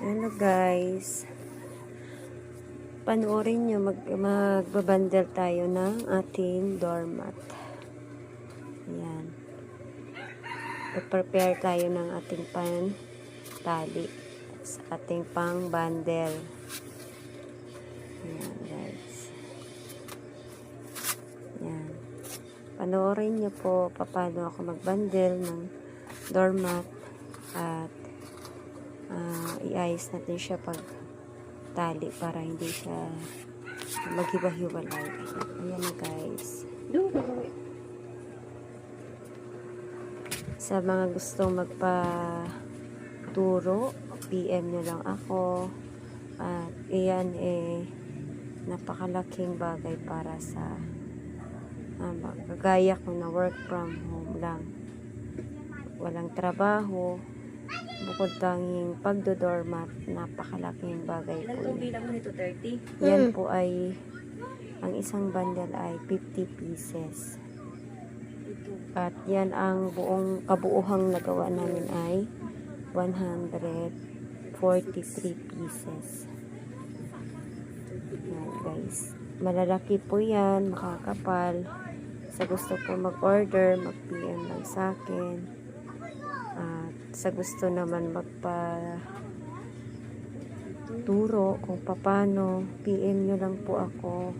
Hello guys, panoorin nyo, magbabandel tayo ng ating doormat. Ayan, prepare tayo ng ating tali sa ating pang bandel. Ayan guys, ayan, panoorin nyo po paano ako magbandel ng doormat at iayos natin siya pag tali para hindi siya maghiwa-hiwalay. Ayan na guys. Sa mga gustong magpaturo, PM nyo lang ako. At iyan napakalaking bagay para sa kagaya ko na work from home lang. Walang trabaho. Bukod tanging pagdodormat, napakalaking bagay po. Yan po ay, ang isang bundle ay 50 pieces. At yan ang buong kabuuhang nagawa namin ay 143 pieces. Yan guys. Malalaki po yan, makakapal. Sa gusto po mag-order, mag-PM lang sa akin. Sa gusto naman magpa-turo kung paano, PM nyo lang po ako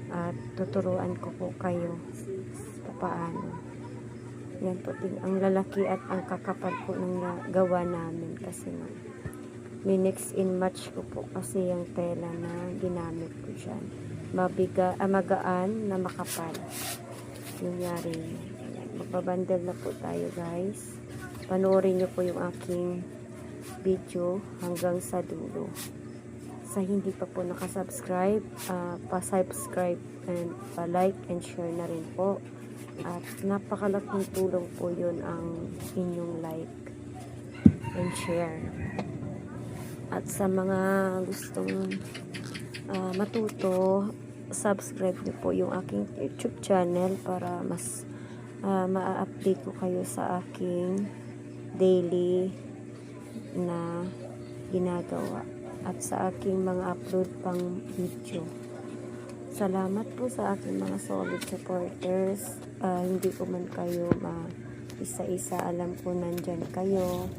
at tuturuan ko po kayo paano. Yan po din ang lalaki at ang kakapal po ng gawa namin kasi minix in match ko po kasi yung tela na ginamit ko dyan. Magaan na makapal yung yari. Magbabandel na po tayo guys. Panoorin nyo po yung aking video hanggang sa dulo. Sa hindi pa po nakasubscribe, pa-subscribe and pa-like and share na rin po. At napakalaking tulong po yun ang inyong like and share. At sa mga gustong matuto, subscribe nyo po yung aking YouTube channel para mas ma-update ko kayo sa aking daily na ginagawa at sa aking mga upload pang video. Salamat po sa aking mga solid supporters. Hindi ko man kayo isa-isa, alam ko nandyan kayo.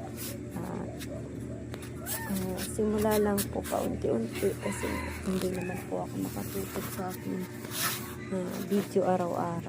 Simula lang po paunti-unti kasi hindi naman po ako makatutog sa aking video araw-araw.